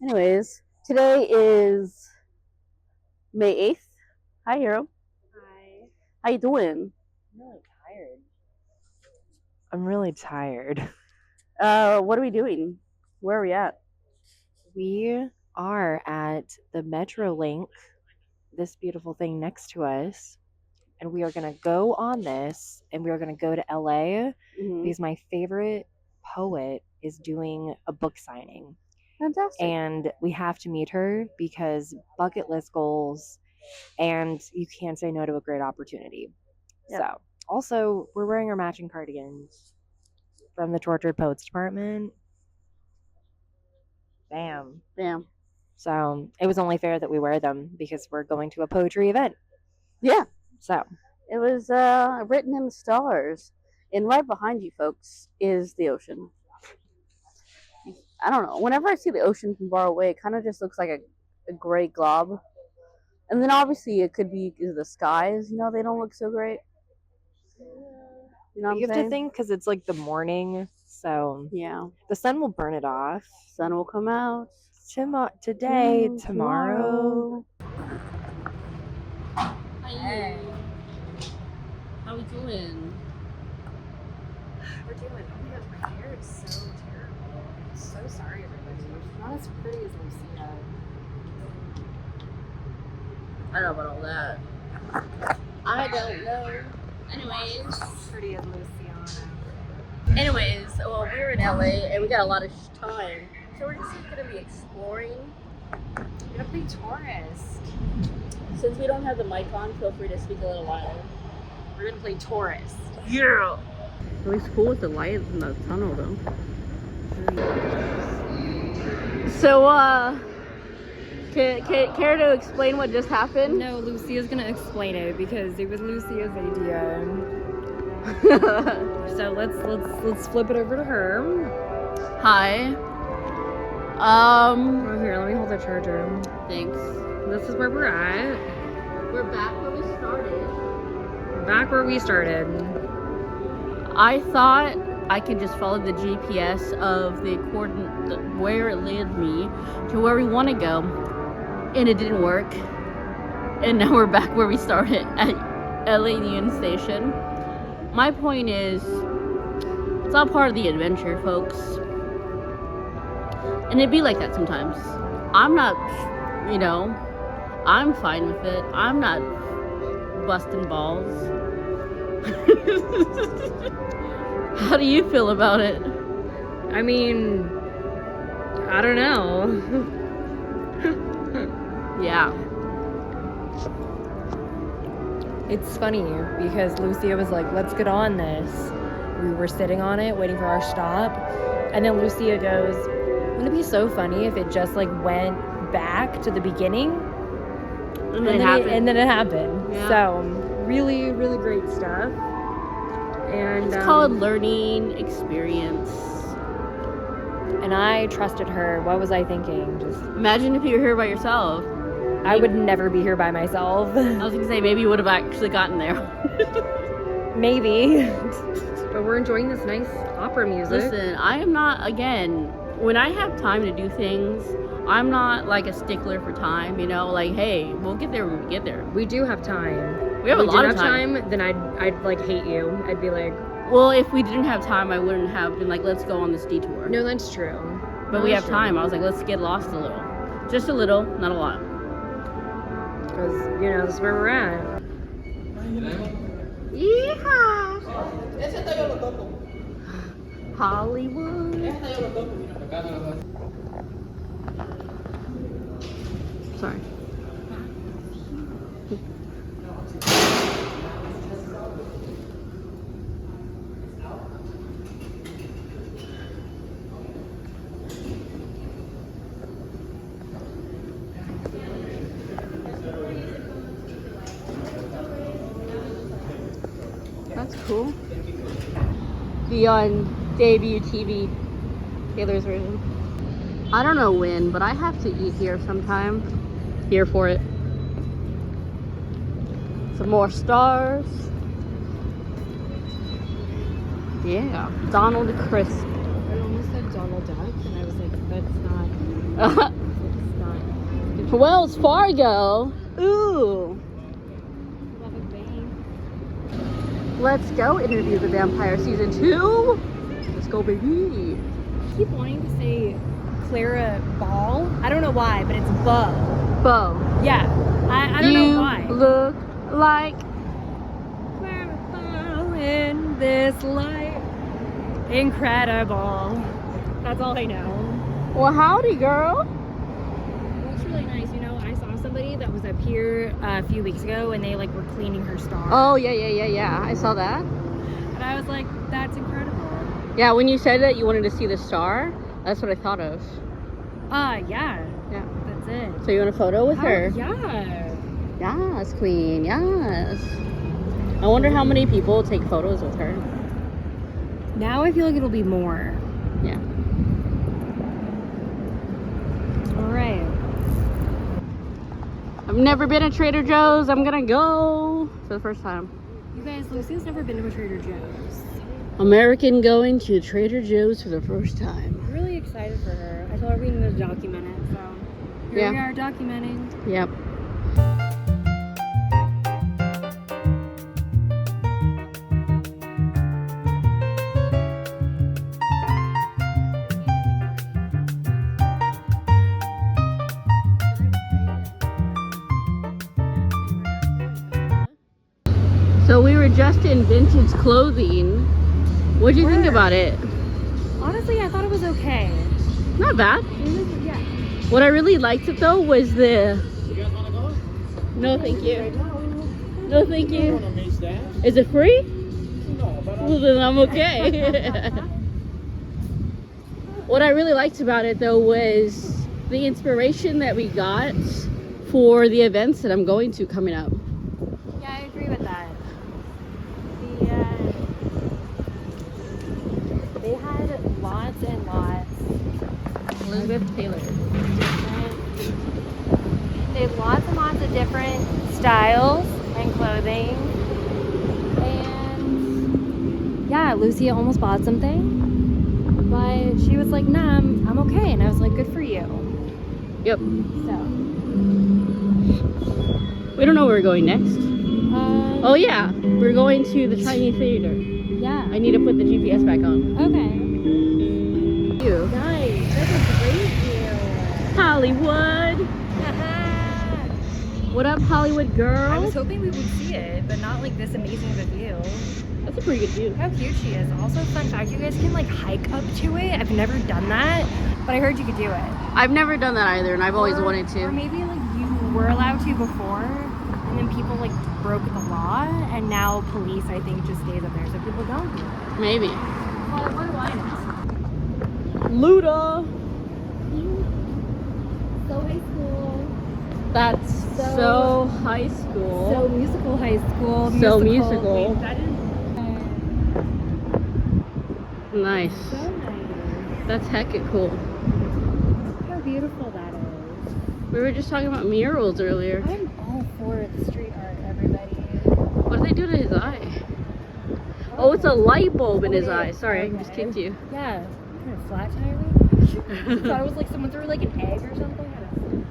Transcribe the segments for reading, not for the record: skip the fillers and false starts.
Anyways, today is May 8th. Hi, Hero. Hi. How you doing? I'm really tired. What are we doing? Where are we at? We are at the Metrolink, this beautiful thing next to us, and we are going to go on this, and we are going to go to LA because my favorite poet is doing a book signing. Fantastic. And we have to meet her because bucket list goals, and you can't say no to a great opportunity. Yep. So, also, we're wearing our matching cardigans from the Tortured Poets Department. Bam. So it was only fair that we wear them because we're going to a poetry event. Yeah. So it was written in the stars. And right behind you folks is the ocean. I don't know. Whenever I see the ocean from far away, it kind of just looks like a gray glob. And then obviously it could be the skies. You know, they don't look so great. You know what I'm you have saying? to think because it's like the morning. So yeah, the sun will burn it off. Sun will come out. Today, tomorrow. Hey. How we doing? We're doing. Oh my gosh, my hair is so terrible. I'm so sorry, everybody. It's not as pretty as Lucia. I don't know about all that. I don't know. Anyways. Pretty as Luciana. Anyways, well, we're in LA and we got a lot of time. So we're just going to be exploring. We're going to play tourist. Since we don't have the mic on, feel free to speak a little louder. We're going to play tourist. Yeah! At least cool with the light in the tunnel, though. So, care to explain what just happened? No, Lucia's gonna explain it because it was Lucia's idea. So let's flip it over to her. Hi. Oh, here, let me hold the charger. Thanks. This is where we're at. We're back where we started. Back where we started. I thought I could just follow the GPS of the coordinate where it led me to where we want to go, and it didn't work. And now we're back where we started at LA Union Station. My point is, it's all part of the adventure, folks. And it'd be like that sometimes. I'm not, I'm fine with it. I'm not busting balls. How do you feel about it? I mean, I don't know. Yeah. It's funny because Lucia was like, let's get on this. We were sitting on it, waiting for our stop. And then Lucia goes, wouldn't it be so funny if it just like went back to the beginning? And then it happened. Yeah. So really, really great stuff. And it's called learning experience. And I trusted her. What was I thinking? Just imagine if you were here by yourself. I would never be here by myself. I was gonna say maybe you would have actually gotten there. Maybe. But we're enjoying this nice opera music. Listen, I am not, again, when I have time to do things, I'm not like a stickler for time, like, hey, we'll get there when we get there. We do have time. We have a lot of time. Then I'd like hate you. I'd be like, well, if we didn't have time, I wouldn't have been like, let's go on this detour. No, that's true. But we have time. I was like, let's get lost a little. Just a little, not a lot. Because, this is where we're at. Yeehaw! Hollywood. Sorry. That's cool. Be on debut TV, Taylor's version. I don't know when, but I have to eat here sometime. Here for it. Some more stars. Yeah, Donald Crisp. I almost said Donald Duck, and I was like, that's not. Wells Fargo. Ooh. Let's go interview the vampire season 2. Let's go, baby. I keep wanting to say Clara Ball. I don't know why, but it's Bo. Bo. Yeah. I don't know why. You look like Clara Ball in this light. Incredible. That's all I know. Well, howdy, girl. Looks really nice. You know, I saw somebody that was up here a few weeks ago and they like were cleaning her star. Oh, yeah. I saw that. And I was like, that's incredible. Yeah, when you said that you wanted to see the star, that's what I thought of. Yeah. Yeah. That's it. So you want a photo with her? Yeah. Yes, queen. Yes. I wonder how many people take photos with her. Now I feel like it'll be more. Yeah. All right. I've never been to Trader Joe's. I'm gonna go for the first time. You guys, Lucy's never been to a Trader Joe's. American going to Trader Joe's for the first time. I'm really excited for her. I told her we need to document it, so here we are documenting. Yep. So we were just in vintage clothing. What'd you think about it? Honestly, I thought it was okay. Not bad. Yeah. What I really liked it though was the... You guys want to go? No, thank you. No, thank you. On Mace Dash? Is it free? No, but Well, then I'm okay. What I really liked about it though was the inspiration that we got for the events that I'm going to coming up. Yeah, I agree with that. They had lots and lots. Elizabeth Taylor. They had lots and lots of different styles and clothing. And yeah, Lucy almost bought something, but she was like, nah, I'm okay. And I was like, good for you. Yep. So. We don't know where we're going next. Oh yeah, we're going to the Chinese theater. Yeah. I need to put the GPS back on. Okay. You. Nice. That's a great view. Hollywood. What up, Hollywood girl? I was hoping we would see it, but not like this amazing of a view. That's a pretty good view. How cute she is. Also, fun fact, you guys can like hike up to it. I've never done that, but I heard you could do it. I've never done that either, and I've always wanted Or to. maybe like you were allowed to before, and then people like broke the law, and now police, I think, just stays up there, so people don't do it. Maybe. Well, we're Linus. Luda. So high school. That's so high school. So musical high school. So musical. Wait, that is Nice. so nice. That's hecka cool. Look how beautiful that is. We were just talking about murals earlier. I'm all for the street art, everybody. What did they do to his eye? Oh, it's a light bulb in his Okay. eye. Sorry, I Okay. just kicked you. Yeah. Kind of flat tire. I thought it was like someone threw like an egg or something at his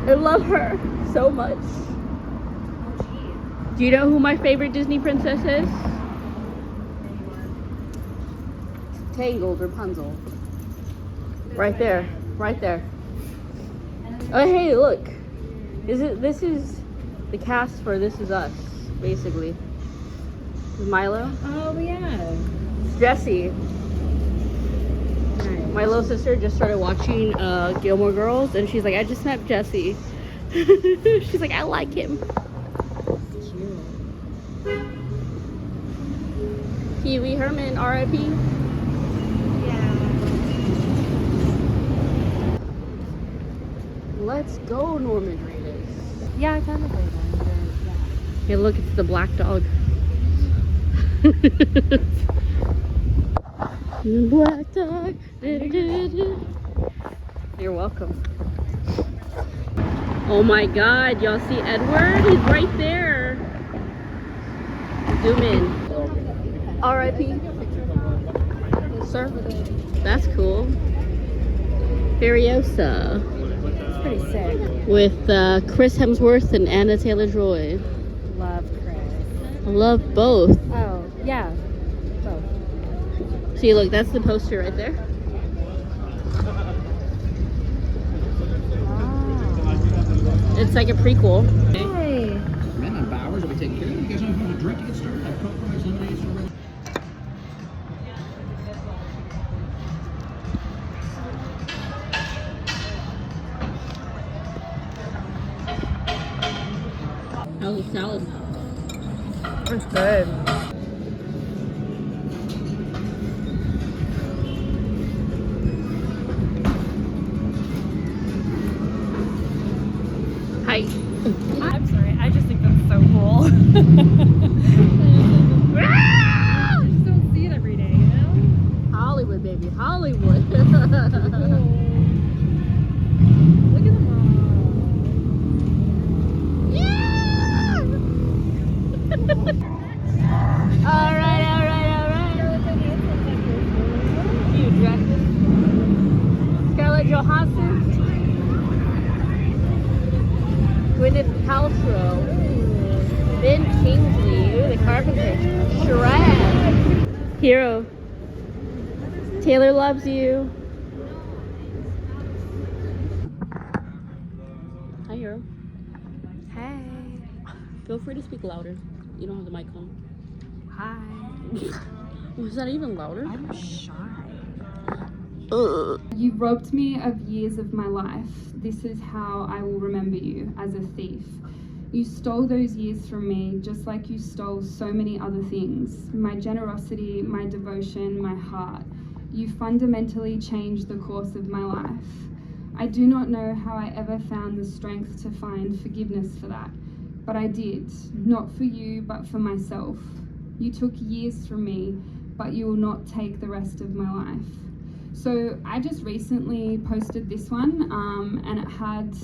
eye. I love her so much. Oh, gee. Do you know who my favorite Disney princess is? Tangled, Rapunzel. Right there. Right there. Oh, hey, look. This is the cast for This Is Us, basically. Milo. Oh, yeah. Jessie. My little sister just started watching Gilmore Girls, and she's like, I just snapped Jessie. She's like, I like him. Pee Wee Herman, R.I.P. Yeah. Let's go, Norman Reedus. Yeah, I kind of played one. Yeah. Hey, look, it's the black dog. Black dog. You're welcome. Oh my god, y'all see Edward? He's right there. Zoom in. R.I.P. Sir. That's cool. Furiosa It's pretty sick. with Chris Hemsworth and Anna Taylor-Joy. Love Chris. I love both. Oh, yeah. Both. See, look, that's the poster right there. Wow. It's like a prequel. Hey. Midnight Bowers will be taken care of. You guys know if you want a drink to get started? Have Coke, fries, lemonades, or How's the salad? It's good. Hi. I'm sorry. I just think that's so cool. I just don't see it every day, you know? Hollywood, baby. Hollywood. Look at them all. All right. Cute dresses. Scarlett Johansson. Gwyneth Paltrow. Ben Kingsley. Ooh, the Carpenter. Shrek. Hero. Taylor loves you. Hi, Hero. Hey. Feel free to speak louder. You don't have the mic on. Hi. Was that even louder? I'm shy. You robbed me of years of my life. This is how I will remember you, as a thief. You stole those years from me just like you stole so many other things. My generosity, my devotion, my heart. You fundamentally changed the course of my life. I do not know how I ever found the strength to find forgiveness for that. But I did, not for you, but for myself. You took years from me, but you will not take the rest of my life. So I just recently posted this one, and it had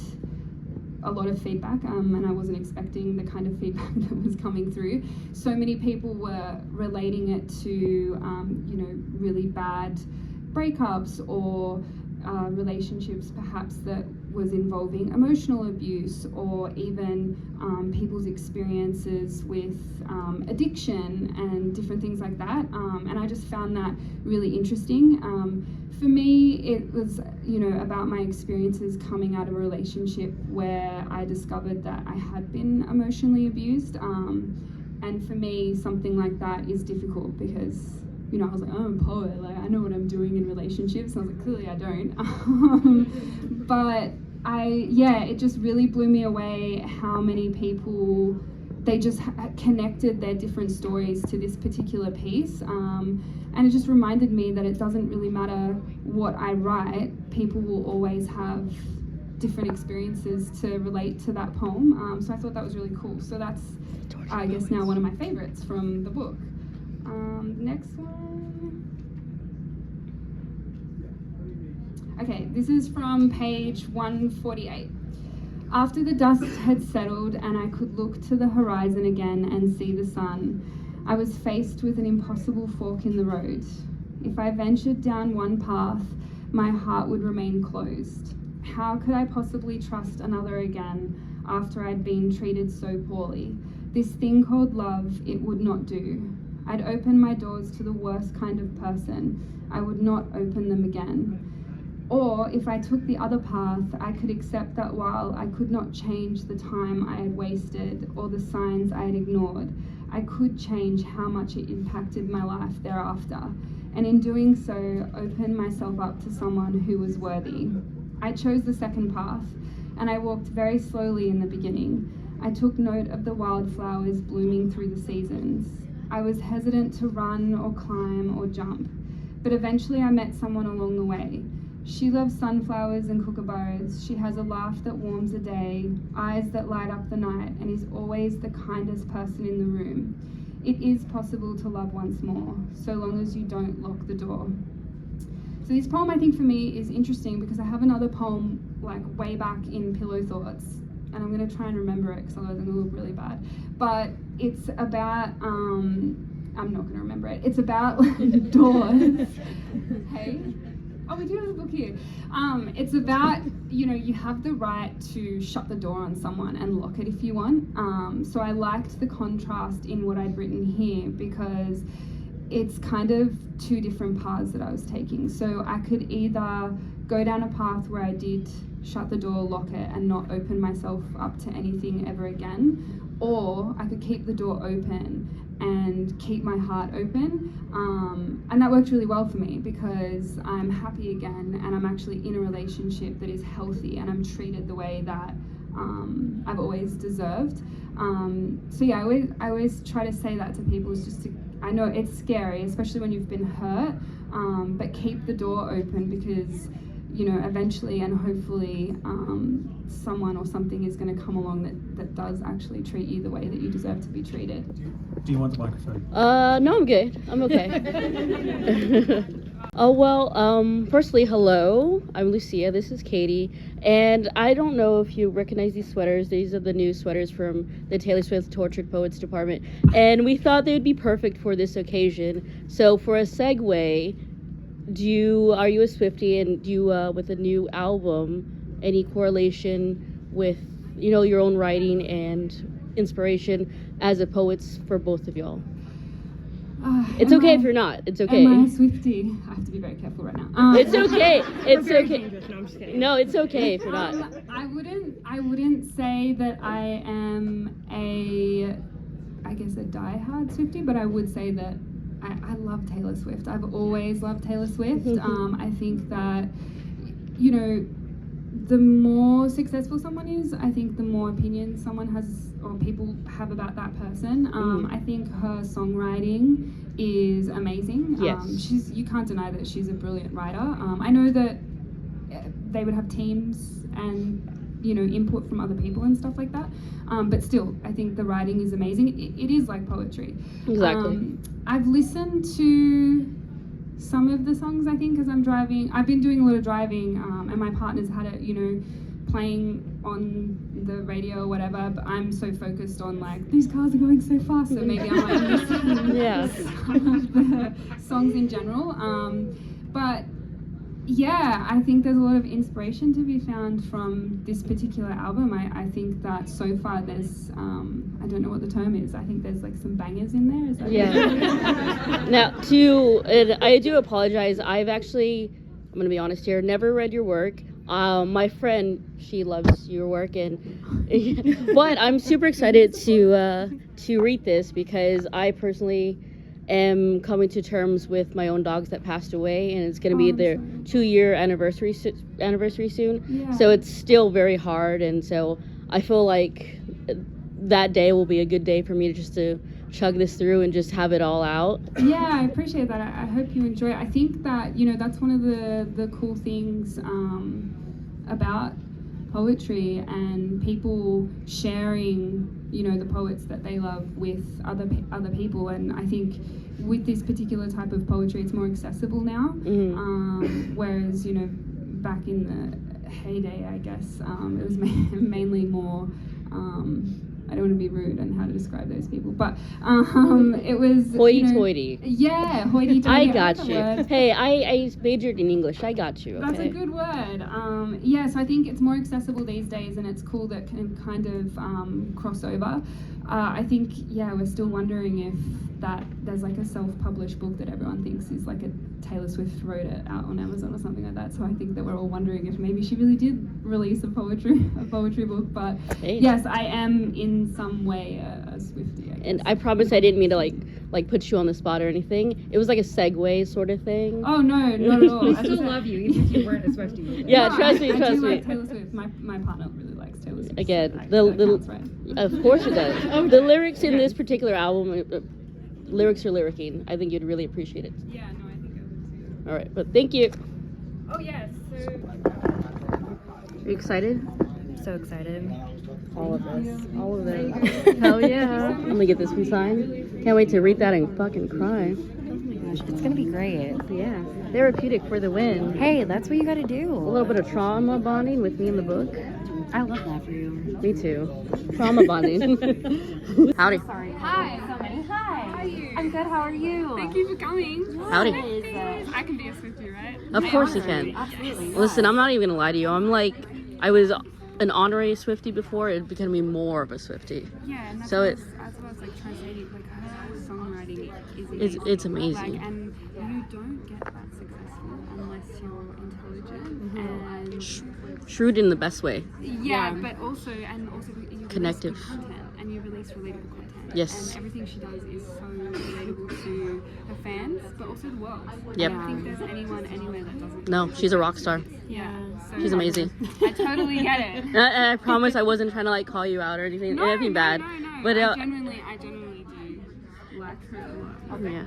a lot of feedback, and I wasn't expecting the kind of feedback that was coming through. So many people were relating it to, really bad breakups or relationships perhaps that was involving emotional abuse, or even people's experiences with addiction and different things like that. And I just found that really interesting. For me, it was, about my experiences coming out of a relationship where I discovered that I had been emotionally abused. And for me, something like that is difficult because, I was like, oh, I'm a poet, like I know what I'm doing in relationships. And I was like, clearly I don't. But it just really blew me away how many people, they just connected their different stories to this particular piece. And it just reminded me that it doesn't really matter what I write, people will always have different experiences to relate to that poem. So I thought that was really cool. So that's, I guess, now one of my favorites from the book. Next one. Okay, this is from page 148. After the dust had settled and I could look to the horizon again and see the sun, I was faced with an impossible fork in the road. If I ventured down one path, my heart would remain closed. How could I possibly trust another again after I'd been treated so poorly? This thing called love, it would not do. I'd open my doors to the worst kind of person. I would not open them again. Or if I took the other path, I could accept that while I could not change the time I had wasted or the signs I had ignored, I could change how much it impacted my life thereafter. And in doing so, open myself up to someone who was worthy. I chose the second path, and I walked very slowly in the beginning. I took note of the wildflowers blooming through the seasons. I was hesitant to run or climb or jump, but eventually I met someone along the way. She loves sunflowers and kookaburras. She has a laugh that warms the day, eyes that light up the night, and is always the kindest person in the room. It is possible to love once more, so long as you don't lock the door. So this poem, I think, for me is interesting because I have another poem like way back in Pillow Thoughts, and I'm going to try and remember it because otherwise I'm going to look really bad. But it's about, I'm not going to remember it. It's about doors. Hey? Oh, we're doing this book here. It's about, you have the right to shut the door on someone and lock it if you want. So I liked the contrast in what I'd written here because it's kind of two different paths that I was taking. So I could either go down a path where I did shut the door, lock it, and not open myself up to anything ever again, or I could keep the door open and keep my heart open. And that worked really well for me because I'm happy again and I'm actually in a relationship that is healthy and I'm treated the way that I've always deserved. So yeah, I always try to say that to people, is just to, I know it's scary, especially when you've been hurt, but keep the door open because eventually and hopefully someone or something is going to come along that does actually treat you the way that you deserve to be treated. Do you want the microphone? No, I'm good. I'm okay. Oh, well, firstly, hello. I'm Lucia. This is Katie. And I don't know if you recognize these sweaters. These are the new sweaters from the Taylor Swift Tortured Poets department. And we thought they would be perfect for this occasion. So for a segue, are you a Swiftie, and do you, with a new album, any correlation with, your own writing and inspiration as a poets for both of y'all? It's okay if you're not. It's okay. Am I a Swiftie? I have to be very careful right now. It's okay. It's Very okay. dangerous. No, I'm just kidding. No, it's okay if you're not. I wouldn't say that I am a diehard Swiftie, but I would say that I love Taylor Swift. I've always loved Taylor Swift. I think that, the more successful someone is, I think the more opinions someone has or people have about that person. I think her songwriting is amazing. Yes. You can't deny that she's a brilliant writer. I know that they would have teams and input from other people and stuff like that, but still I think the writing is amazing. It is like poetry. Exactly. I've listened to some of the songs, I think, as I'm driving. I've been doing a lot of driving, and my partner's had it, playing on the radio or whatever, but I'm so focused on these cars are going so fast, so maybe I might miss some of the songs in general. But yeah, I think there's a lot of inspiration to be found from this particular album. I think that so far there's, I don't know what the term is, I think there's some bangers in there. Is that Yeah. Now, I do apologize. I've actually, I'm going to be honest here, never read your work. My friend, she loves your work, but I'm super excited to read this because I personally am coming to terms with my own dogs that passed away, and it's going to be their 2-year anniversary soon. Yeah. So it's still very hard, and so I feel like that day will be a good day for me to chug this through and just have it all out. Yeah, I appreciate that. I hope you enjoy it. I think that that's one of the cool things about poetry and people sharing the poets that they love with other people, and I think with this particular type of poetry it's more accessible now. Whereas back in the heyday, I guess it was mainly more I don't want to be rude on how to describe those people, but it was Hoity-toity. Yeah, hoity-toity. I got you. Hey, I majored in English. I got you. Okay? That's a good word. Yeah, so I think it's more accessible these days, and it's cool that can kind of cross over. I think, we're still wondering if there's a self-published book that everyone thinks is a Taylor Swift wrote it out on Amazon or something like that. So I think that we're all wondering if maybe she really did release a poetry book. But hey. Yes, I am in some way a Swiftie. And I promise I didn't mean to like put you on the spot or anything. It was like a segue sort of thing. Oh no, not at all. We still love you, even if you weren't a Swiftie. Yeah, No, trust me. I do like Taylor Swift. My partner really likes Taylor Swift. Again, so that counts, right? Of course it does. The lyrics in this particular album, lyrics are lyricking. I think you'd really appreciate it. Yeah, no, I think I would too. All right, but thank you. Oh yes. So Are you excited? So excited. All of us. Hell yeah. Let me get this one signed. Can't wait to read that and fucking cry. Oh my gosh, it's gonna be great. Yeah. Therapeutic for the win. Hey, that's what you gotta do. A little bit of trauma bonding with me in the book. I love that for you. Me too. Trauma bonding. Howdy. Sorry. hi. So many. Hi. How are you? I'm good. How are you? Thank you for coming. Howdy. I can be a Swiftie, right? Of course you can. Absolutely. Listen, I'm not even gonna lie to you. I'm like, I was an honorary Swiftie before. It became me more of a Swiftie. Yeah, and that's So what it- I was like trying to say, like her songwriting is amazing. It's amazing. Like, and you don't get that successful unless you're intelligent and Shrewd in the best way. yeah, but also you Connective. release good content and you release relatable content. Yes. And everything she does is so relatable to her fans, but also the world. Yep. I don't think there's anyone anywhere that doesn't. No, she's a rock star. Yeah. So She's amazing. I totally get it. And I promise I wasn't trying to like call you out or anything bad. No. But I genuinely do like her a lot. yeah.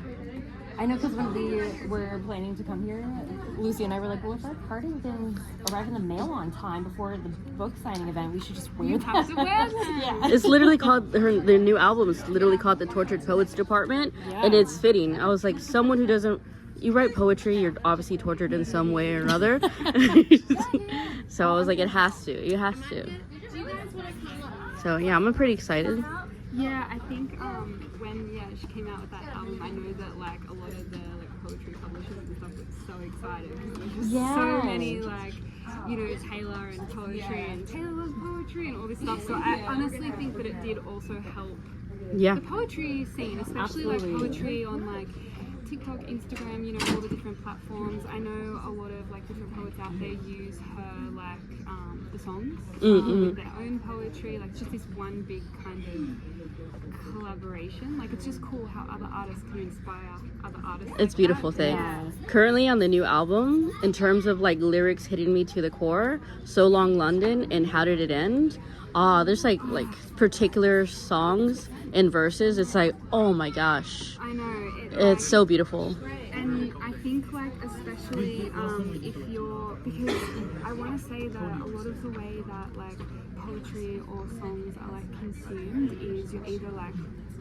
I know because when we were planning to come here, Lucy and I were like, well, if our card didn't arrive in the mail on time before the book signing event, we should just wear them. Have to wear them. Yeah. It's literally called their new album is literally called the Tortured Poets Department, and it's fitting. I was like, someone who doesn't. You write poetry, you're obviously tortured in some way or another. So I was like, it has to. You have to. So yeah, I'm pretty excited. Yeah, I think when she came out with that album, I know that like a lot of the like poetry publishers and stuff were so excited because there was just so many like Taylor and poetry and Taylor loves poetry and all this stuff. So I honestly think that it did also help Yeah. the poetry scene, especially like poetry on like TikTok, Instagram, all the different platforms. I know a lot of like different poets out there use her like the songs with their own poetry. Like just this one big kind of collaboration. Like it's just cool how other artists can inspire other artists. It's a beautiful thing. Currently on the new album, in terms of like lyrics hitting me to the core, So Long London and How Did It End? There's like particular songs and verses. It's like, oh my gosh. I know. It's so beautiful. And I think like especially if you're, because I want to say that a lot of the way that like poetry or songs are like consumed is you're either like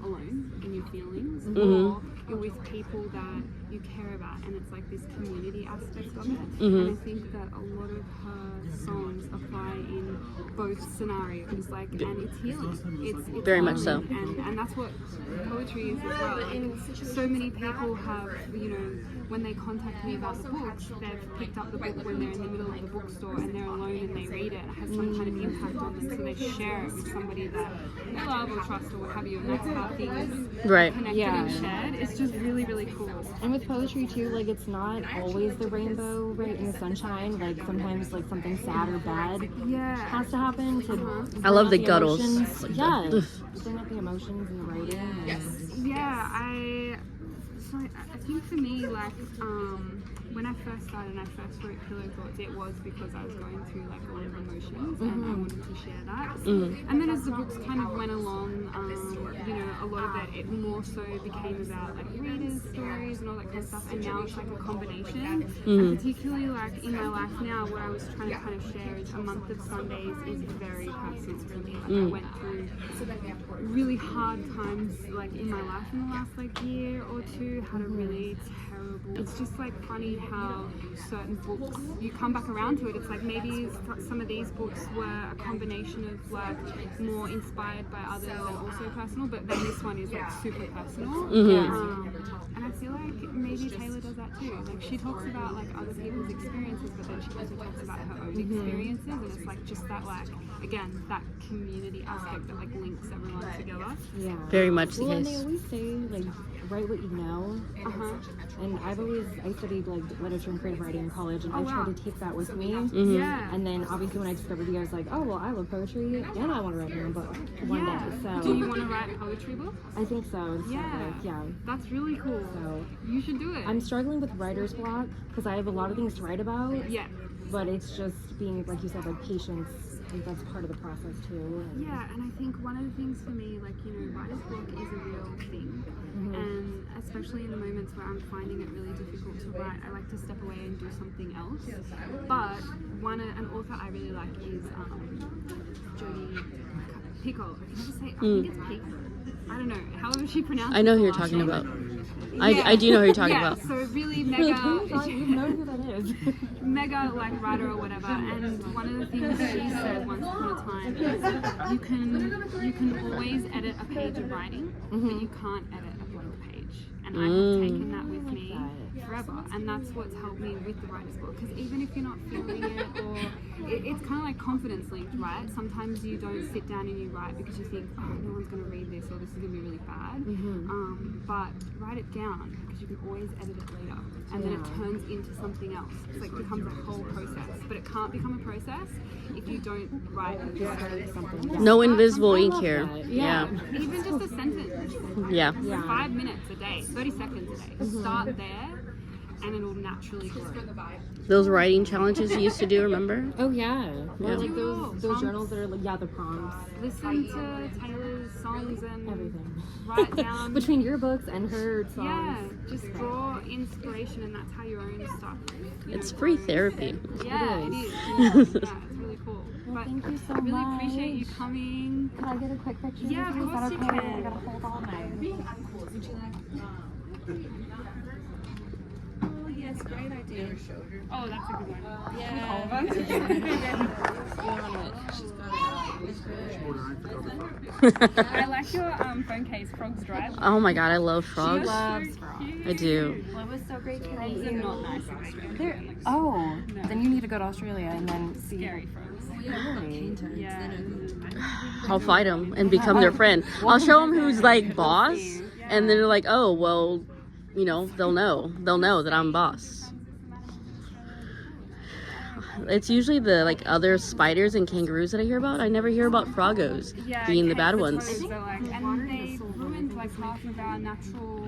alone in your feelings or you're with people that you care about, and it's like this community aspect of it. And I think that a lot of her songs apply in both scenarios, like, and it's healing. It's Very much so. and that's what poetry is as well. Like, so many people have, when they contact me about the books, they've picked up the book when they're in the middle of the bookstore and they're alone and they read it. It has some kind of impact on them, so they share it with somebody that they love or trust or what have you, and that's how things connected and shared. It's just really, really cool. And with poetry too, like it's not always the rainbow, right, in the sunshine. Like sometimes like something sad or bad has to happen to I love the bring out guttles. emotions. Like Yeah, the- bring out the emotions in the writing. Yeah, I think for me, like, when I first started and I first wrote Pillow Thoughts, it was because I was going through like a lot of emotions and I wanted to share that. And then as the books kind of went along, a lot of it more so became about like readers' stories and all that kind of stuff, and now it's like a combination. And particularly like in my life now, what I was trying to kind of share is A Month of Sundays is very personal for me. Like I went through really hard times like in my life in the last like year or two, had a really terrible. It's just like funny how certain books, you come back around to it. It's like maybe some of these books were a combination of like more inspired by others and also personal, but then this one is like super personal. And I feel like maybe Taylor does that too. Like she talks about like other people's experiences, but then she also talks about her own experiences, and it's like just that like, again, that community aspect that like links everyone together. Yeah. Very much the Well, and they case. always say like write what you know. And I studied like literature and creative writing in college, and I tried to take that with me. Yeah. And then obviously when I discovered you, I was like, oh well, I love poetry and I want to write my own book one day. So Do you want to write poetry books? I think so. So, yeah. That's really cool. So You should do it. I'm struggling with writer's block because I have a lot of things to write about. Yeah. But it's just being, like you said, like patience. I think that's part of the process too. And Yeah, and I think one of the things for me, like, writer's block is a real thing. And especially in the moments where I'm finding it really difficult to write, I like to step away and do something else. But an author I really like is Jodi Picoult. I can never say, I think it's Picoult. I don't know, however she pronounces it. I know who you're talking about. I do know who you're talking about. So really you mega, know who that is. mega like writer or whatever. And one of the things she said once upon a time is you can always edit a page of writing, but you can't edit a blank page. and I have taken that with me forever, and that's what's helped me with the writer's block. Because even if you're not feeling it, or it's kind of like confidence linked, right? Sometimes you don't sit down and you write because you think, oh, no one's going to read this, or this is going to be really bad. But write it down, because you can always edit it later, and then it turns into something else. It's like becomes a whole process, but it can't become a process if you don't write something. No invisible ink here. Yeah. Even just a sentence. Yeah. 5 minutes a day, 30 seconds a day. Start there, and it'll naturally grow. Those writing challenges you used to do, remember? Oh yeah. Yeah. Like those journals that are like the prompts. Listen to Taylor's songs and Everything. write down. Between your books and her songs. Yeah, just draw inspiration, and that's how your own stuff. It's free therapy. Yeah, it is. Yeah, it's really cool. But Thank you so really much. appreciate you coming. Could I get a quick picture? Yeah, with you? of Is that course you okay? can. I gotta hold all my. Yes, great idea. Oh, that's a good one. Yeah. All of them. I like your phone case, Frogs Drive. Oh my god, I love frogs. Loves frogs. I do. Well, it was so great to Frogs meet are you. not nice in Australia. Oh, then you need to go to Australia and then see. Scary frogs. Yeah. I'll fight them and become their friend. I'll show them who's like boss, and then they're like, oh, well, you know, they'll know that I'm boss. It's usually the like other spiders and kangaroos that I hear about. I never hear about froggos being the bad ones. And they ruined like half of our natural.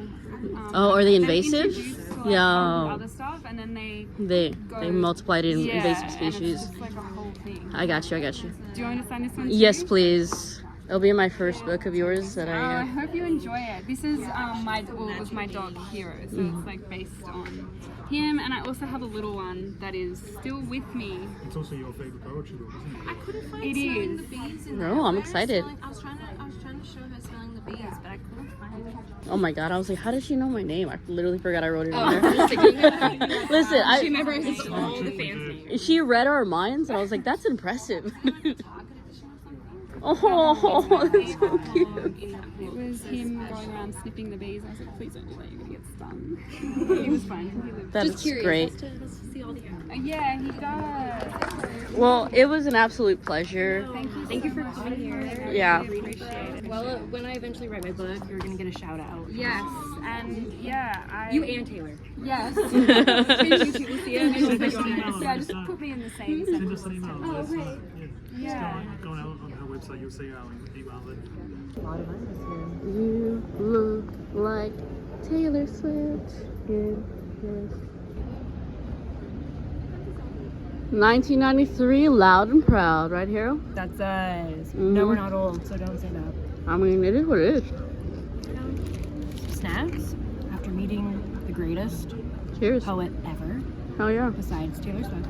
Oh, are they they've invasive? introduced, like, Yeah. other stuff, and then They multiplied in invasive and species. it's just like a whole thing. I got you. Do you want to sign this one too? Yes, please. It'll be in my first book of yours that I I. hope you enjoy it. This is it was my dog Hero, so it's like based on him, and I also have a little one that is still with me. It's also your favorite poetry book, isn't it? I couldn't find It smelling is. the bees in No, there. I'm Where's excited. I was trying to show her smelling the bees, but I couldn't find it. Oh my god! I was like, how does she know my name? I literally forgot I wrote it on there. Listen, She memorizes all the fans' names. she read our minds, and I was like, that's impressive. Oh, that's so cute. It was him going around sniffing the bees. I was like, please don't do that, you're gonna get stung. He was fine. He lived. That's great. Yeah, he does. Well, it was an absolute pleasure. Thank you for coming here. Yeah. I really appreciate it. Well, when I eventually write my book, you're gonna get a shout out. Yes, and yeah, You and Taylor. Yes. Send us an email. Yeah, just put me in the same Send sentence. us an email. Oh, Let's, great. yeah. Just go on her website. You'll see our email then. A lot of us here. You look like Taylor Swift. Yes. 1993, loud and proud, right, Hero? That's us. Mhm. No, we're not old, so don't say that. I mean, it is what it is. Snaps after meeting the greatest Cheers. poet ever, Hell yeah. besides Taylor Swift.